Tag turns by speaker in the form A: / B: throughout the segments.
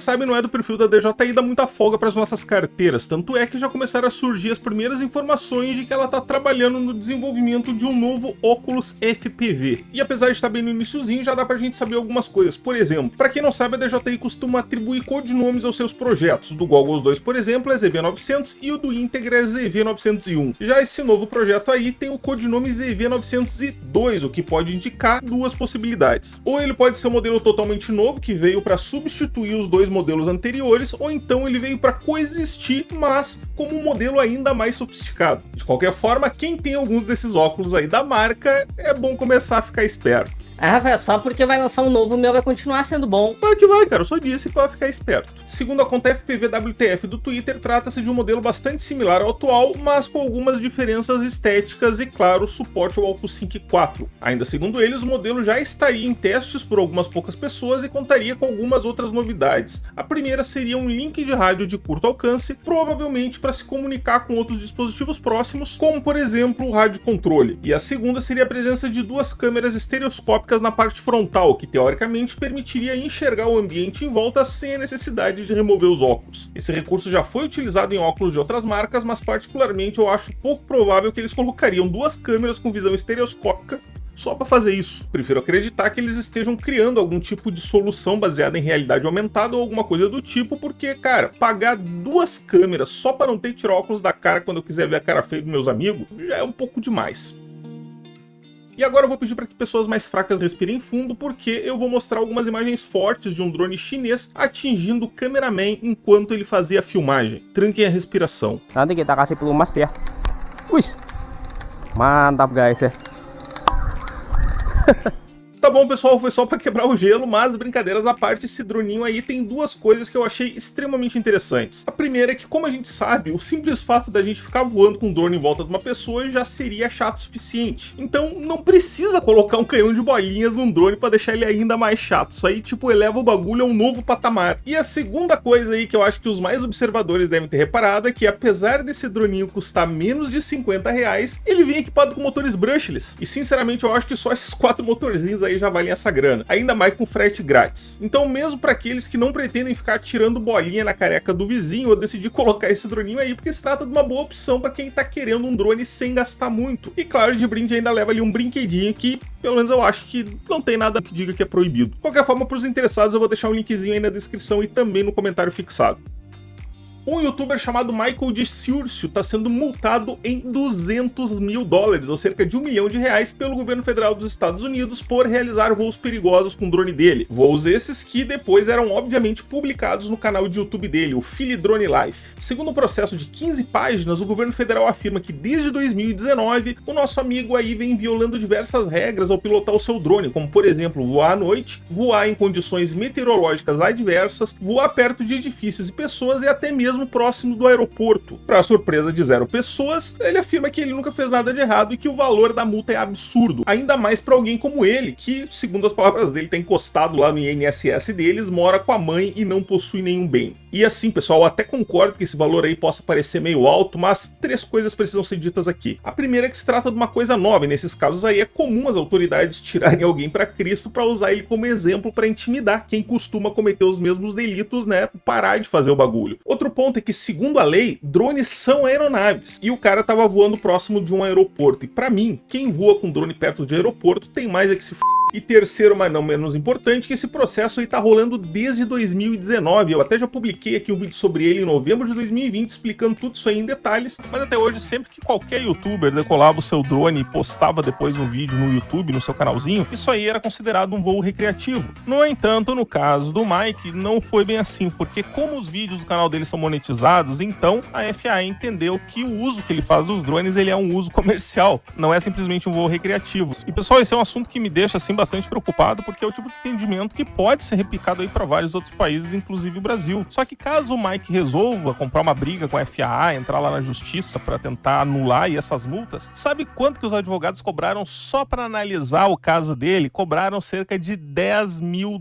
A: sabe, não é do perfil da DJI dar muita folga para as nossas carteiras, tanto é que já começaram a surgir as primeiras informações de que ela está trabalhando no desenvolvimento de um novo óculos FPV. E apesar de estar bem no iniciozinho, já dá pra gente saber algumas coisas. Por exemplo, para quem não sabe, a DJI costuma atribuir codinomes aos seus projetos. Do Goggles 2, por exemplo, é ZV900 e o do Integra é ZV901. Já esse novo projeto aí tem o codinome ZV902, o que pode indicar duas possibilidades. Ou ele pode ser um modelo totalmente novo que veio para substituir os dois modelos anteriores, ou então ele veio para coexistir, mas como um modelo ainda mais sofisticado. De qualquer forma, quem tem alguns desses óculos aí da marca, é bom começar a ficar esperto.
B: Rafael, só porque vai lançar um novo, o meu vai continuar sendo bom.
A: Claro que vai, cara, eu só disse para ficar esperto. Segundo a conta FPVWTF do Twitter, trata-se de um modelo bastante similar ao atual, mas com algumas diferenças estéticas e, claro, suporte ao Alto Sync 4. Ainda segundo eles, o modelo já estaria em testes por algumas poucas pessoas e contaria com algumas outras novidades. A primeira seria um link de rádio de curto alcance, provavelmente para se comunicar com outros dispositivos próximos, como por exemplo o rádio controle. E a segunda seria a presença de duas câmeras estereoscópicas na parte frontal, que teoricamente permitiria enxergar o ambiente em volta sem a necessidade de remover os óculos. Esse recurso já foi utilizado em óculos de outras marcas, mas particularmente eu acho pouco provável que eles colocariam duas câmeras com visão estereoscópica só para fazer isso. Prefiro acreditar que eles estejam criando algum tipo de solução baseada em realidade aumentada ou alguma coisa do tipo, porque, cara, pagar duas câmeras só para não ter que tirar óculos da cara quando eu quiser ver a cara feia dos meus amigos já é um pouco demais. E agora eu vou pedir para que pessoas mais fracas respirem fundo, porque eu vou mostrar algumas imagens fortes de um drone chinês atingindo o cameraman enquanto ele fazia a filmagem. Tranquem a respiração.
C: Nanti kita kasih pelumas ya. Wih, mantap guys ya.
A: Tá bom, pessoal, foi só para quebrar o gelo, mas brincadeiras à parte, esse droninho aí tem duas coisas que eu achei extremamente interessantes. A primeira é que, como a gente sabe, o simples fato da gente ficar voando com um drone em volta de uma pessoa já seria chato o suficiente. Então não precisa colocar um canhão de bolinhas num drone para deixar ele ainda mais chato. Isso aí, tipo, eleva o bagulho a um novo patamar. E a segunda coisa aí que eu acho que os mais observadores devem ter reparado é que, apesar desse droninho custar menos de R$50, ele vem equipado com motores brushless. E sinceramente eu acho que só esses 4 motorzinhos aí já valem essa grana, ainda mais com frete grátis. Então, mesmo para aqueles que não pretendem ficar tirando bolinha na careca do vizinho, eu decidi colocar esse droninho aí porque se trata de uma boa opção para quem tá querendo um drone sem gastar muito. E claro, de brinde ainda leva ali um brinquedinho que, pelo menos eu acho que não tem nada que diga que é proibido. De qualquer forma, para os interessados eu vou deixar um linkzinho aí na descrição e também no comentário fixado. Um youtuber chamado Michael de Ciurcio está sendo multado em $200 mil, ou cerca de R$1 milhão, pelo governo federal dos Estados Unidos por realizar voos perigosos com o drone dele. Voos esses que depois eram obviamente publicados no canal de YouTube dele, o Philly Drone Life. Segundo um processo de 15 páginas, o governo federal afirma que desde 2019 o nosso amigo aí vem violando diversas regras ao pilotar o seu drone, como por exemplo voar à noite, voar em condições meteorológicas adversas, voar perto de edifícios e pessoas e até mesmo próximo do aeroporto. Para surpresa de 0 pessoas, ele afirma que ele nunca fez nada de errado e que o valor da multa é absurdo, ainda mais para alguém como ele, que, segundo as palavras dele, tá encostado lá no INSS deles, mora com a mãe e não possui nenhum bem. E assim, pessoal, eu até concordo que esse valor aí possa parecer meio alto, mas 3 coisas precisam ser ditas aqui. A primeira é que se trata de uma coisa nova, e nesses casos aí é comum as autoridades tirarem alguém para Cristo para usar ele como exemplo para intimidar quem costuma cometer os mesmos delitos, né, parar de fazer o bagulho. Outro ponto é que, segundo a lei, drones são aeronaves, e o cara tava voando próximo de um aeroporto, e para mim, quem voa com drone perto de aeroporto tem mais é que se f***. E terceiro, mas não menos importante, que esse processo aí tá rolando desde 2019. Eu até já publiquei aqui um vídeo sobre ele em novembro de 2020, explicando tudo isso aí em detalhes. Mas até hoje, sempre que qualquer youtuber decolava o seu drone e postava depois um vídeo no YouTube, no seu canalzinho, isso aí era considerado um voo recreativo. No entanto, no caso do Mike, não foi bem assim, porque como os vídeos do canal dele são monetizados, então a FAA entendeu que o uso que ele faz dos drones, ele é um uso comercial, não é simplesmente um voo recreativo. E pessoal, esse é um assunto que me deixa assim bastante preocupado, porque é o tipo de entendimento que pode ser replicado aí para vários outros países, inclusive o Brasil. Só que caso o Mike resolva comprar uma briga com a FAA, entrar lá na justiça para tentar anular aí essas multas, sabe quanto que os advogados cobraram só para analisar o caso dele? Cobraram cerca de $10 mil.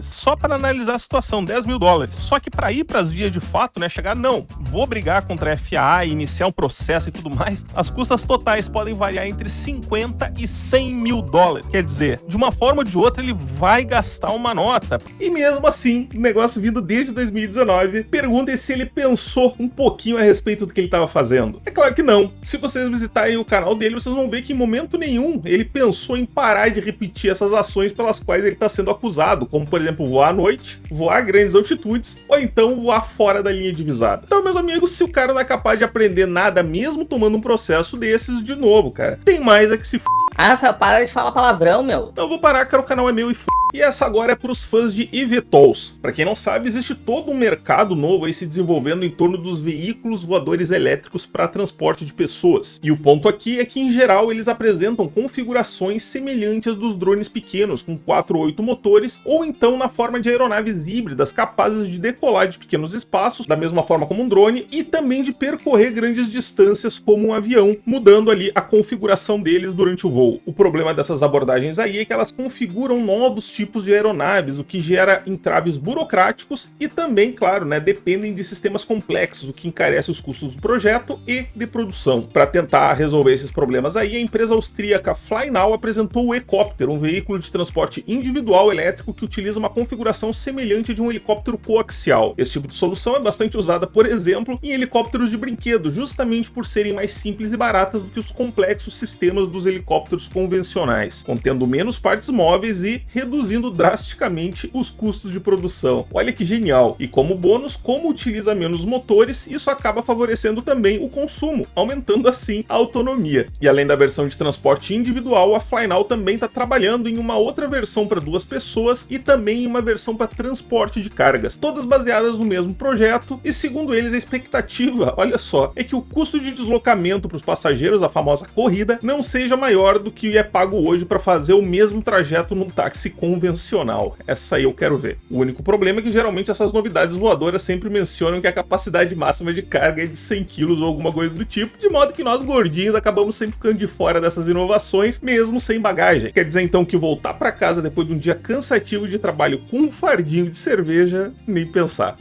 A: Só para analisar a situação, $10 mil. Só que para ir para as vias de fato, né, chegar, não, vou brigar contra a FAA, iniciar um processo e tudo mais, as custas totais podem variar entre 50 e 100 mil dólares. Quer dizer, de uma forma ou de outra ele vai gastar uma nota. E mesmo assim, o negócio vindo desde 2019, perguntem se ele pensou um pouquinho a respeito do que ele estava fazendo. É claro que não. Se vocês visitarem o canal dele, vocês vão ver que em momento nenhum ele pensou em parar de repetir essas ações pelas quais ele está sendo acusado, como por exemplo voar à noite, voar a grandes altitudes, ou então voar fora da linha divisada. Então, meus amigos, se o cara não é capaz de aprender nada mesmo tomando um processo desses, de novo, cara, tem mais é que se f...
B: Ah, Rafael, para de falar palavrão, meu.
A: Eu vou parar, cara, o canal é meu e f... E essa agora é para os fãs de eVTOLs. Para quem não sabe, existe todo um mercado novo aí se desenvolvendo em torno dos veículos voadores elétricos para transporte de pessoas. E o ponto aqui é que, em geral, eles apresentam configurações semelhantes dos drones pequenos, com 4 ou 8 motores, ou então na forma de aeronaves híbridas capazes de decolar de pequenos espaços, da mesma forma como um drone, e também de percorrer grandes distâncias como um avião, mudando ali a configuração deles durante o voo. O problema dessas abordagens aí é que elas configuram novos tipos de aeronaves, o que gera entraves burocráticos e também, claro, né, dependem de sistemas complexos, o que encarece os custos do projeto e de produção. Para tentar resolver esses problemas aí, a empresa austríaca FlyNow apresentou o E-Copter, um veículo de transporte individual elétrico que utiliza uma configuração semelhante de um helicóptero coaxial. Esse tipo de solução é bastante usada, por exemplo, em helicópteros de brinquedo, justamente por serem mais simples e baratas do que os complexos sistemas dos helicópteros convencionais, contendo menos partes móveis e reduzindo drasticamente os custos de produção. Olha que genial! E como bônus, como utiliza menos motores, isso acaba favorecendo também o consumo, aumentando assim a autonomia. E além da versão de transporte individual, a FlyNow também está trabalhando em uma outra versão para 2 pessoas e também em uma versão para transporte de cargas, todas baseadas no mesmo projeto, e segundo eles a expectativa, olha só, é que o custo de deslocamento para os passageiros, a famosa corrida, não seja maior do que é pago hoje para fazer o mesmo trajeto num táxi convencional. Essa aí eu quero ver. O único problema é que geralmente essas novidades voadoras sempre mencionam que a capacidade máxima de carga é de 100 kg ou alguma coisa do tipo, de modo que nós gordinhos acabamos sempre ficando de fora dessas inovações, mesmo sem bagagem. Quer dizer então que voltar para casa depois de um dia cansativo de trabalho com um fardinho de cerveja, nem pensar.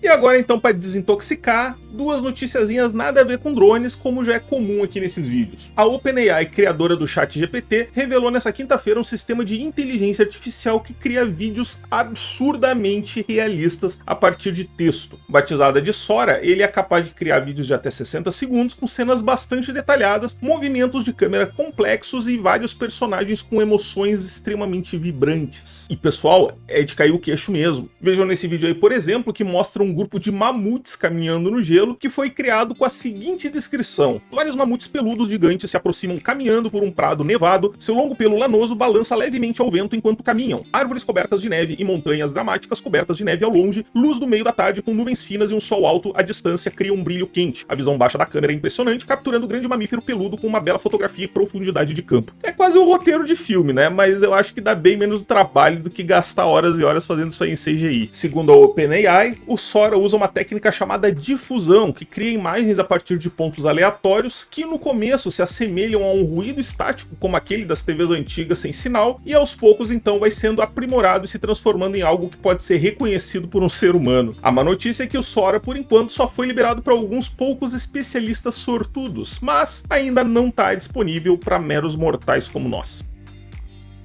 A: E agora então, para desintoxicar, 2 noticiazinhas nada a ver com drones, como já é comum aqui nesses vídeos. A OpenAI, criadora do ChatGPT, revelou nessa quinta-feira um sistema de inteligência artificial que cria vídeos absurdamente realistas a partir de texto. Batizada de Sora, ele é capaz de criar vídeos de até 60 segundos com cenas bastante detalhadas, movimentos de câmera complexos e vários personagens com emoções extremamente vibrantes. E pessoal, é de cair o queixo mesmo. Vejam nesse vídeo aí, por exemplo, que mostra um grupo de mamutes caminhando no gelo, que foi criado com a seguinte descrição: vários mamutes peludos gigantes se aproximam caminhando por um prado nevado, seu longo pelo lanoso balança levemente ao vento enquanto caminham. Árvores cobertas de neve e montanhas dramáticas cobertas de neve ao longe, luz do meio da tarde com nuvens finas e um sol alto à distância cria um brilho quente. A visão baixa da câmera é impressionante, capturando o grande mamífero peludo com uma bela fotografia e profundidade de campo. É quase um roteiro de filme, né? Mas eu acho que dá bem menos trabalho do que gastar horas e horas fazendo isso aí em CGI. Segundo a OpenAI, o Sora usa uma técnica chamada difusão, que cria imagens a partir de pontos aleatórios que no começo se assemelham a um ruído estático, como aquele das TVs antigas sem sinal, e aos poucos então vai sendo aprimorado e se transformando em algo que pode ser reconhecido por um ser humano. A má notícia é que o Sora, por enquanto, só foi liberado para alguns poucos especialistas sortudos, mas ainda não está disponível para meros mortais como nós.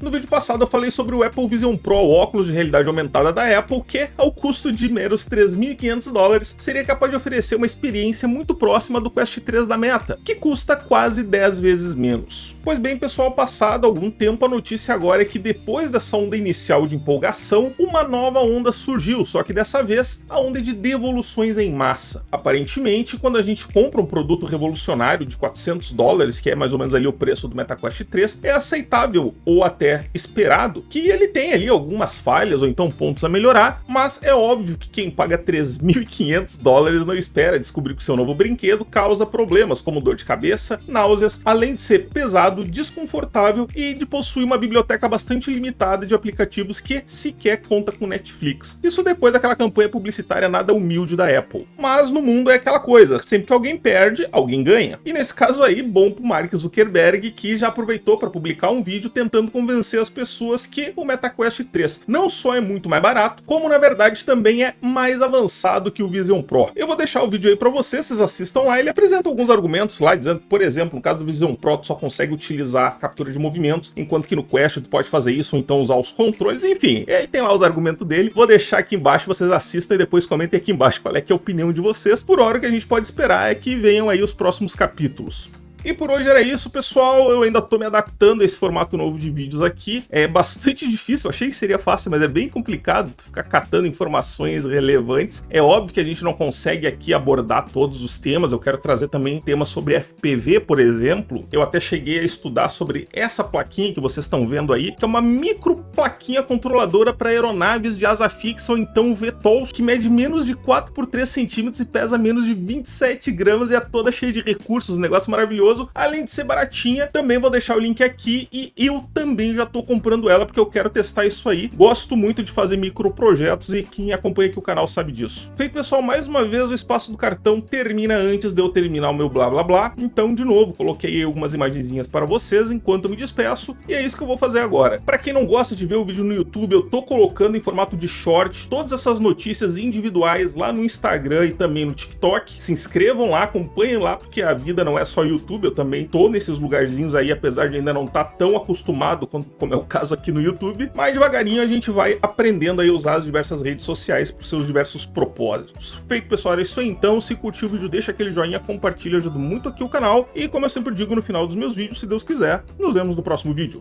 A: No vídeo passado eu falei sobre o Apple Vision Pro, o óculos de realidade aumentada da Apple, que, ao custo de meros $3.500, seria capaz de oferecer uma experiência muito próxima do Quest 3 da Meta, que custa quase 10 vezes menos. Pois bem, pessoal, passado algum tempo, a notícia agora é que depois dessa onda inicial de empolgação, uma nova onda surgiu, só que dessa vez a onda de devoluções em massa. Aparentemente, quando a gente compra um produto revolucionário de $400, que é mais ou menos ali o preço do MetaQuest 3, é aceitável, ou até esperado, que ele tem ali algumas falhas ou então pontos a melhorar, mas é óbvio que quem paga $3.500 não espera descobrir que o seu novo brinquedo causa problemas como dor de cabeça, náuseas, além de ser pesado, desconfortável e de possuir uma biblioteca bastante limitada de aplicativos que sequer conta com Netflix. Isso depois daquela campanha publicitária nada humilde da Apple. Mas no mundo é aquela coisa, sempre que alguém perde, alguém ganha. E nesse caso aí, bom pro Mark Zuckerberg, que já aproveitou para publicar um vídeo tentando convencer convencer as pessoas que o MetaQuest 3 não só é muito mais barato, como na verdade também é mais avançado que o Vision Pro. Eu vou deixar o vídeo aí para vocês assistam lá. Ele apresenta alguns argumentos lá, dizendo que, por exemplo, no caso do Vision Pro, tu só consegue utilizar captura de movimentos, enquanto que no Quest tu pode fazer isso, ou então usar os controles, enfim. E aí tem lá os argumentos dele. Vou deixar aqui embaixo, vocês assistam e depois comentem aqui embaixo qual é que é a opinião de vocês. Por hora, o que a gente pode esperar é que venham aí os próximos capítulos. E por hoje era isso, pessoal. Eu ainda tô me adaptando a esse formato novo de vídeos aqui. É bastante difícil, eu achei que seria fácil, mas é bem complicado ficar catando informações relevantes. É óbvio que a gente não consegue aqui abordar todos os temas. Eu quero trazer também temas sobre FPV, por exemplo. Eu até cheguei a estudar sobre essa plaquinha que vocês estão vendo aí, que é uma micro plaquinha controladora para aeronaves de asa fixa ou então VTOLs, que mede menos de 4 por 3 centímetros e pesa menos de 27 gramas e é toda cheia de recursos, um negócio maravilhoso. Além de ser baratinha, também vou deixar o link aqui e eu também já tô comprando ela porque eu quero testar isso aí. Gosto muito de fazer microprojetos e quem acompanha aqui o canal sabe disso. Feito, pessoal, mais uma vez o espaço do cartão termina antes de eu terminar o meu blá blá blá. Então, de novo, coloquei aí algumas imagenzinhas para vocês enquanto eu me despeço e é isso que eu vou fazer agora. Para quem não gosta de ver o vídeo no YouTube, eu tô colocando em formato de short todas essas notícias individuais lá no Instagram e também no TikTok. Se inscrevam lá, acompanhem lá, porque a vida não é só YouTube. Eu também tô nesses lugarzinhos aí, apesar de ainda não estar tão acostumado como é o caso aqui no YouTube, mas devagarinho a gente vai aprendendo aí a usar as diversas redes sociais para os seus diversos propósitos. Feito, pessoal, era isso aí então. Se curtiu o vídeo, deixa aquele joinha, compartilha, ajuda muito aqui o canal e, como eu sempre digo no final dos meus vídeos, se Deus quiser, nos vemos no próximo vídeo.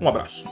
A: Um abraço.